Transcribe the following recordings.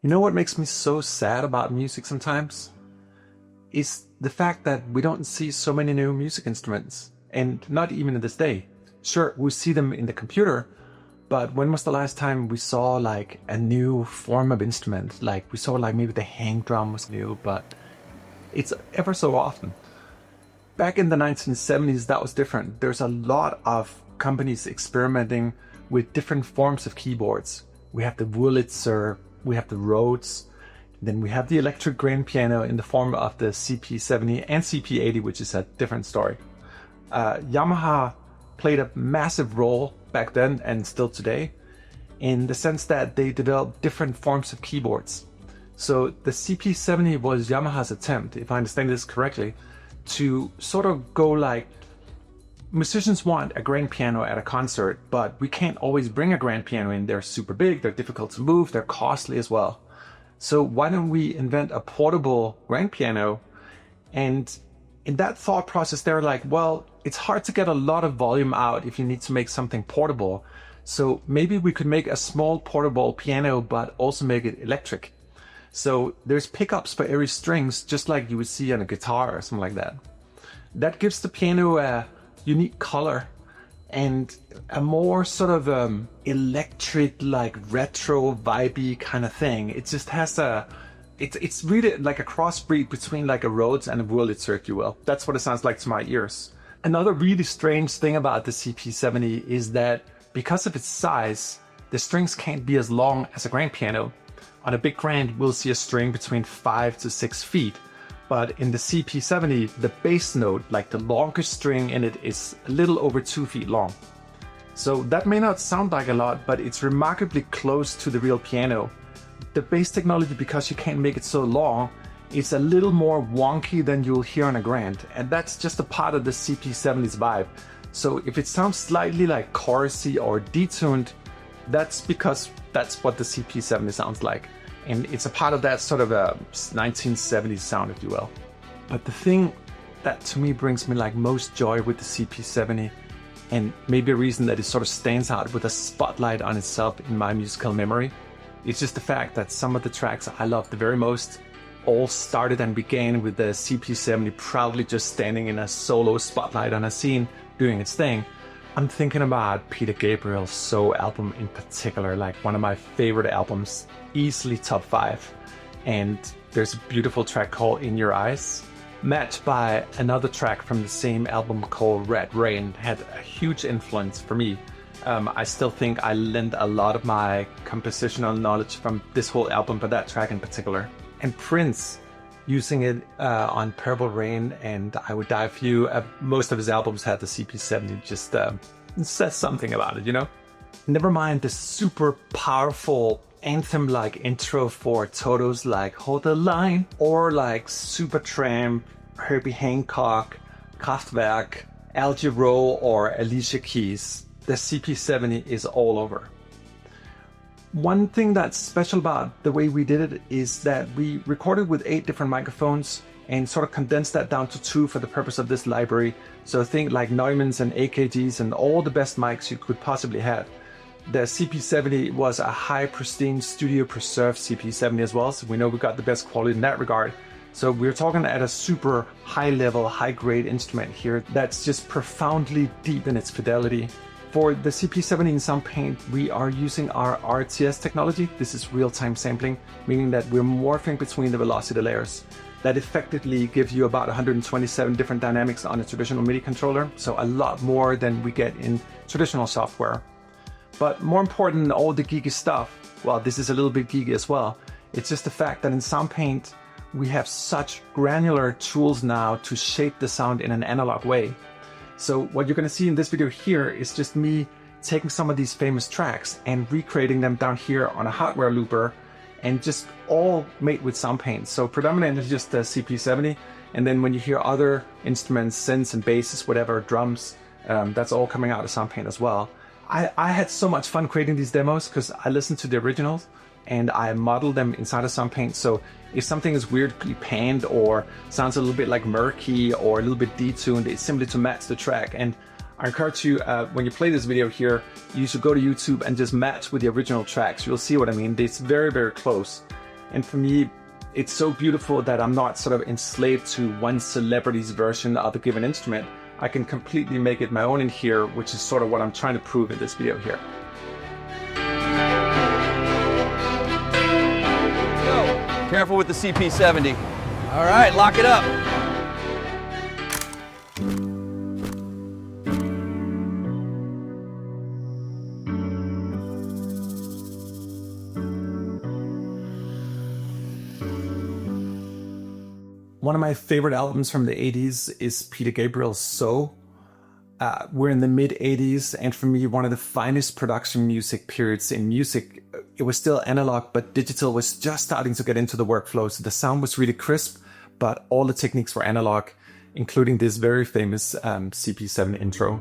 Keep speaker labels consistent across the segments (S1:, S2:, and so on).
S1: You know what makes me so sad about music sometimes? Is the fact that we don't see so many new music instruments, and not even in this day. Sure, we see them in the computer, but when was the last time we saw like a new form of instrument? Like we saw like maybe the hang drum was new, but it's ever so often. Back in the 1970s, that was different. There's a lot of companies experimenting with different forms of keyboards. We have the Wurlitzer, we have the Rhodes, then we have the Electro Grand piano in the form of the CP70 and CP80, which is a different story. Yamaha played a massive role back then and still today in the sense that they developed different forms of keyboards. So the CP70 was Yamaha's attempt, if I understand this correctly, to sort of go like, musicians want a grand piano at a concert, but we can't always bring a grand piano in. They're super big, they're difficult to move, they're costly as well. So why don't we invent a portable grand piano? And in that thought process, they're like, well, it's hard to get a lot of volume out if you need to make something portable. So maybe we could make a small portable piano, but also make it electric. So there's pickups for every strings, just like you would see on a guitar or something like that. That gives the piano a unique color and a more sort of electric, like retro vibey kind of thing. It just has it's really like a crossbreed between like a Rhodes and a Wurlitzer, if you will. That's what it sounds like to my ears. Another really strange thing about the CP70 is that because of its size, the strings can't be as long as a grand piano. On a big grand, we'll see a string between 5 to 6 feet. But in the CP70, the bass note, like the longest string in it, is a little over 2 feet long. So that may not sound like a lot, but it's remarkably close to the real piano. The bass technology, because you can't make it so long, is a little more wonky than you'll hear on a grand. And that's just a part of the CP70's vibe. So if it sounds slightly like chorusy or detuned, that's because that's what the CP70 sounds like. And it's a part of that sort of a 1970s sound, if you will. But the thing that to me brings me like most joy with the CP70, and maybe a reason that it sort of stands out with a spotlight on itself in my musical memory, is just the fact that some of the tracks I love the very most all started and began with the CP70 proudly just standing in a solo spotlight on a scene doing its thing. I'm thinking about Peter Gabriel's So album in particular, like one of my favorite albums, easily top 5. And there's a beautiful track called In Your Eyes, matched by another track from the same album called Red Rain, had a huge influence for me. I still think I lend a lot of my compositional knowledge from this whole album, but that track in particular. And Prince, using it on Purple Rain and I Would Die For You. Most of his albums had the CP70, just says something about it, you know? Never mind the super powerful anthem-like intro for Toto's like Hold the Line, or like Supertramp, Herbie Hancock, Kraftwerk, Al Jarreau, or Alicia Keys. The CP70 is all over. One thing that's special about the way we did it is that we recorded with 8 different microphones and sort of condensed that down to 2 for the purpose of this library. So think like Neumanns and AKGs and all the best mics you could possibly have. The CP70 was a high pristine studio preserved CP70 as well, so we know we got the best quality in that regard. So we're talking at a super high level, high grade instrument here that's just profoundly deep in its fidelity. For the CP70 in Soundpaint, we are using our RTS technology. This is real-time sampling, meaning that we're morphing between the velocity layers. That effectively gives you about 127 different dynamics on a traditional MIDI controller, so a lot more than we get in traditional software. But more important than all the geeky stuff, well, this is a little bit geeky as well, it's just the fact that in Soundpaint, we have such granular tools now to shape the sound in an analog way. So what you're going to see in this video here is just me taking some of these famous tracks and recreating them down here on a hardware looper, and just all made with Soundpaint. So predominantly just the CP70, and then when you hear other instruments, synths and basses, whatever, drums, that's all coming out of Soundpaint as well. I had so much fun creating these demos because I listened to the originals and I modeled them inside of Soundpaint. So if something is weirdly panned or sounds a little bit like murky or a little bit detuned, it's simply to match the track. And I encourage you, when you play this video here, you should go to YouTube and just match with the original tracks. You'll see what I mean. It's very, very close. And for me, it's so beautiful that I'm not sort of enslaved to one celebrity's version of a given instrument. I can completely make it my own in here, which is sort of what I'm trying to prove in this video here.
S2: Let's go. Careful with the CP70. All right, lock it up.
S1: One of my favorite albums from the 80s is Peter Gabriel's So. We're in the mid-80s, and for me, one of the finest production music periods in music. It was still analog, but digital was just starting to get into the workflow, so the sound was really crisp, but all the techniques were analog, including this very famous CP7 intro.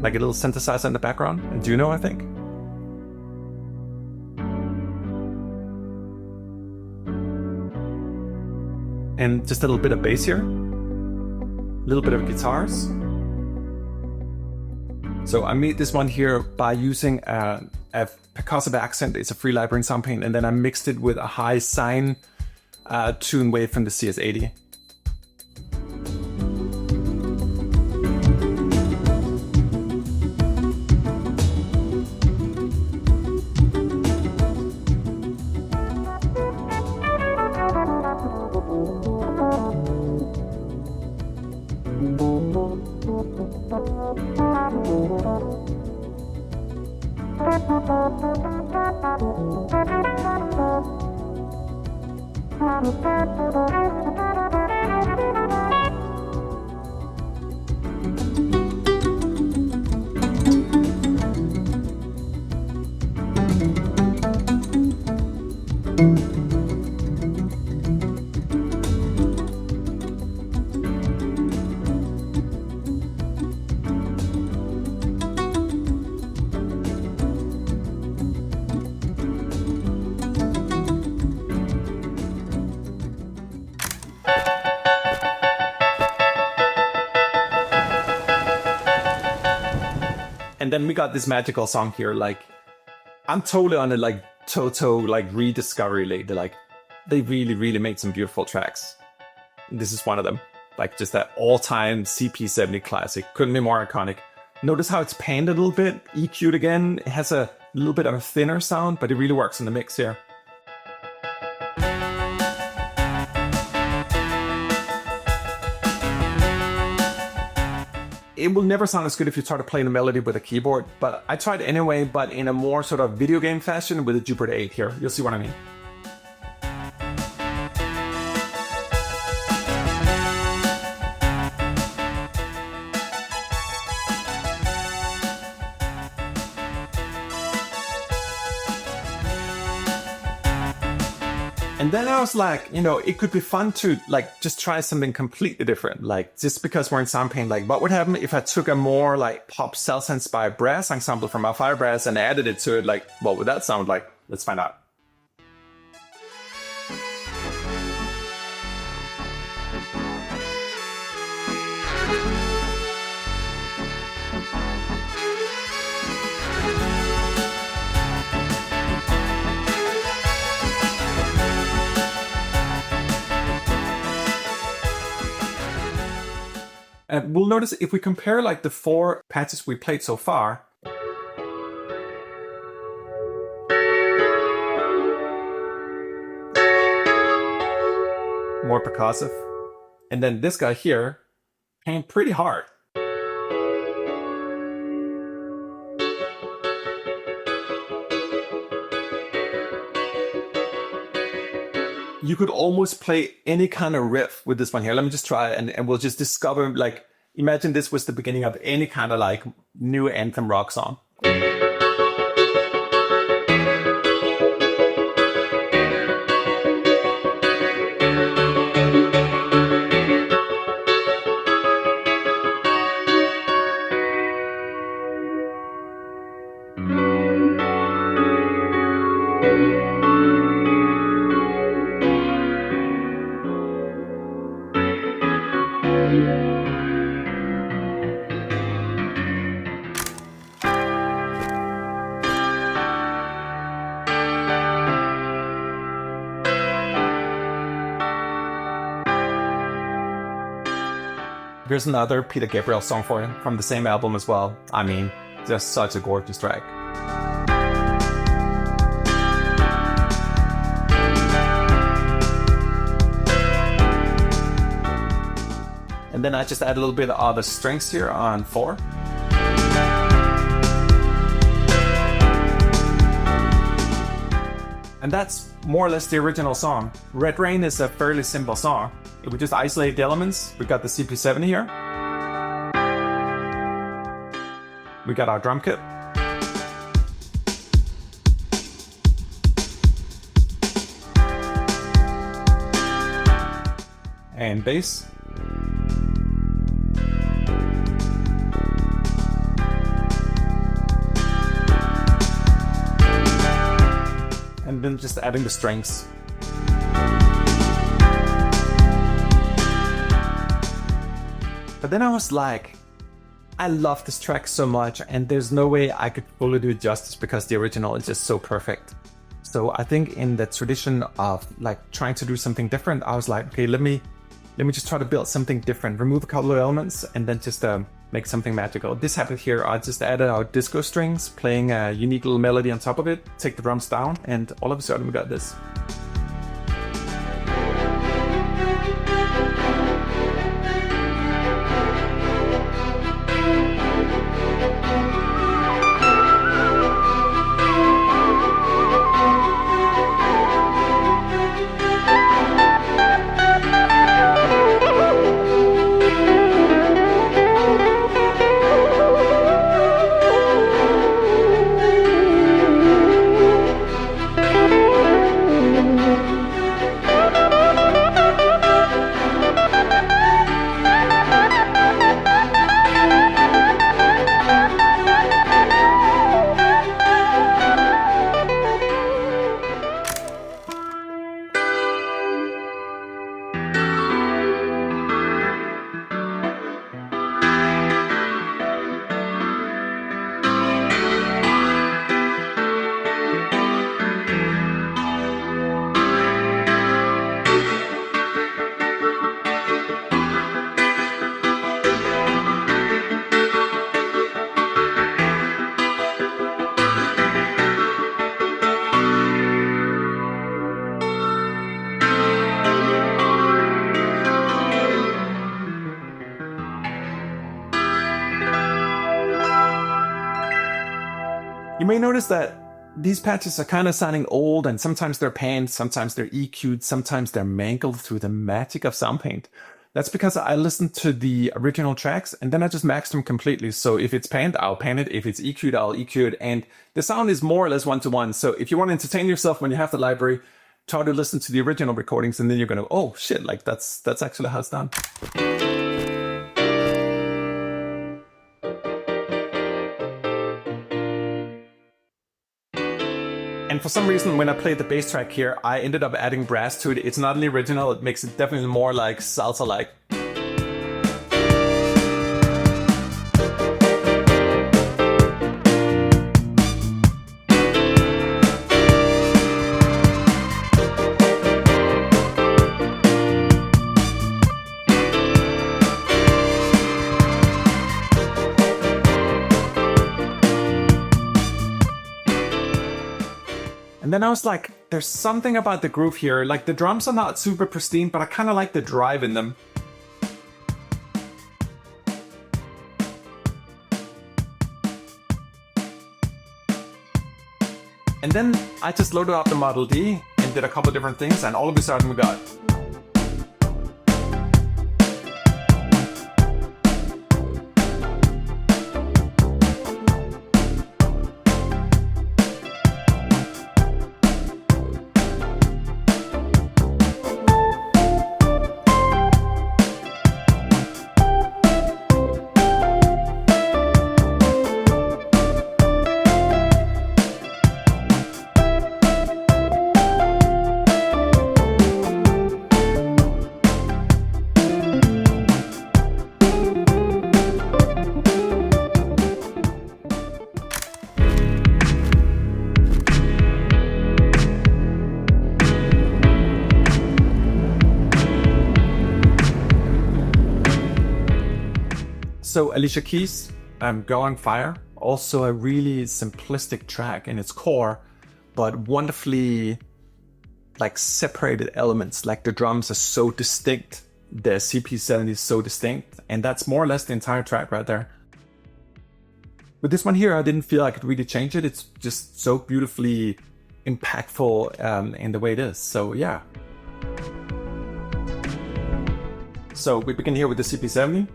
S1: Like a little synthesizer in the background, and Juno, I think. And just a little bit of bass here. A little bit of guitars. So I made this one here by using a percussive accent. It's a free library in Soundpaint, and then I mixed it with a high sine tune wave from the CS80. And then we got this magical song here. Like, I'm totally on a like Toto like rediscovery lately. Like, they really made some beautiful tracks. This is one of them. Like, just that all-time CP70 classic. Couldn't be more iconic. Notice how it's panned a little bit, EQ'd again. It has a little bit of a thinner sound, but it really works in the mix here. It will never sound as good if you try to play the melody with a keyboard, but I tried anyway, but in a more sort of video game fashion with a Jupiter 8 here. You'll see what I mean. And then I was like, you know, it could be fun to like just try something completely different. Like, just because we're in Soundpaint, like what would happen if I took a more like pop salsa inspired brass ensemble from our fire brass and added it to it? Like, what would that sound like? Let's find out. And we'll notice if we compare like the 4 patches we played so far, more percussive, and then this guy here came pretty hard. You could almost play any kind of riff with this one here. Let me just try it, and we'll just discover, like, imagine this was the beginning of any kind of like new anthem rock song. here's another Peter Gabriel song for you from the same album as well. I mean, just such a gorgeous track. And then I just add a little bit of the strings here on 4. And that's more or less the original song. Red Rain is a fairly simple song. If we just isolate the elements, we got the CP7 here. We got our drum kit. And bass. And then just adding the strings. But then I was like, I love this track so much, and there's no way I could fully do it justice because the original is just so perfect. So I think in the tradition of like trying to do something different, I was like, okay, let me just try to build something different, remove a couple of elements, and then just make something magical. This happened here. I just added our disco strings, playing a unique little melody on top of it, take the drums down, and all of a sudden we got this. You may notice that these patches are kind of sounding old, and sometimes they're panned, sometimes they're EQ'd, sometimes they're mangled through the magic of Soundpaint. That's because I listened to the original tracks and then I just maxed them completely. So if it's panned, I'll pan it. If it's EQ'd, I'll EQ it. And the sound is more or less one-to-one. So if you want to entertain yourself when you have the library, try to listen to the original recordings, and then you're going to, oh shit, like that's actually how it's done. And for some reason, when I played the bass track here, I ended up adding brass to it. It's not in the original. It makes it definitely more like salsa-like. And then I was like, there's something about the groove here. Like the drums are not super pristine, but I kind of like the drive in them. And then I just loaded up the Model D and did a couple different things, and all of a sudden we got So Alicia Keys, Go on Fire, also a really simplistic track in its core, but wonderfully like separated elements. Like the drums are so distinct, the CP70 is so distinct, and that's more or less the entire track right there. With this one here, I didn't feel I could really change it. It's just so beautifully impactful in the way it is. So yeah. So we begin here with the CP70.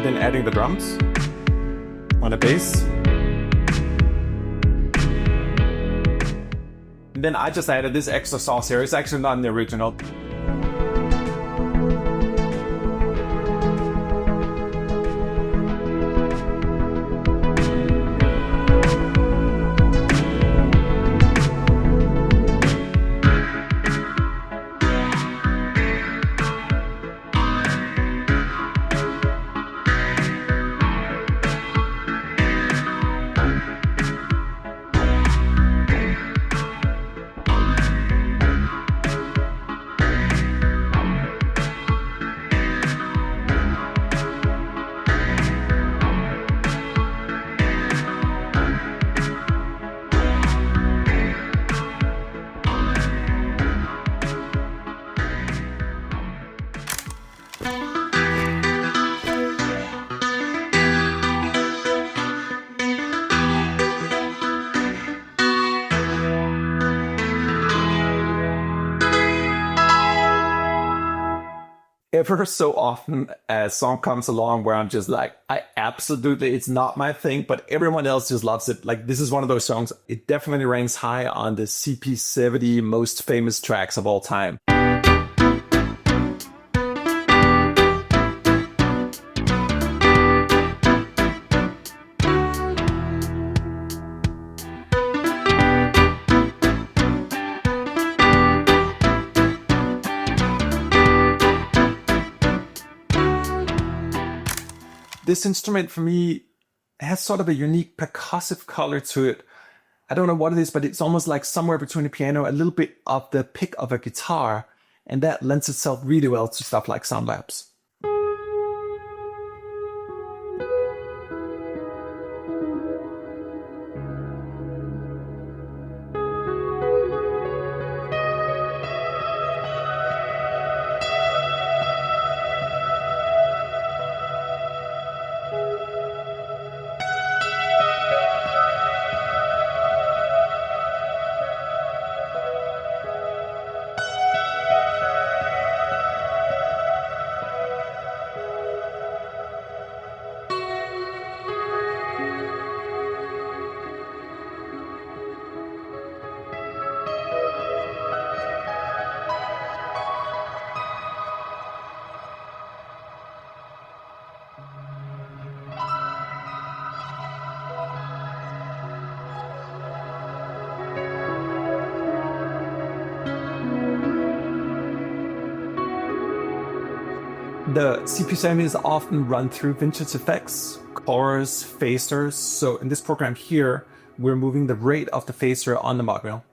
S1: Then adding the drums on the bass. And then I just added this extra sauce here. It's actually not in the original. Ever so often a song comes along where I'm just like, it's not my thing, but everyone else just loves it. Like, this is one of those songs. It definitely ranks high on the CP70 most famous tracks of all time. This instrument for me has sort of a unique percussive color to it. I don't know what it is, but it's almost like somewhere between a piano, a little bit of the pick of a guitar, and that lends itself really well to stuff like sound labs. The CP70 is often run through vintage effects, chorus, phasers. So in this program here, we're moving the rate of the phaser on the mod rail.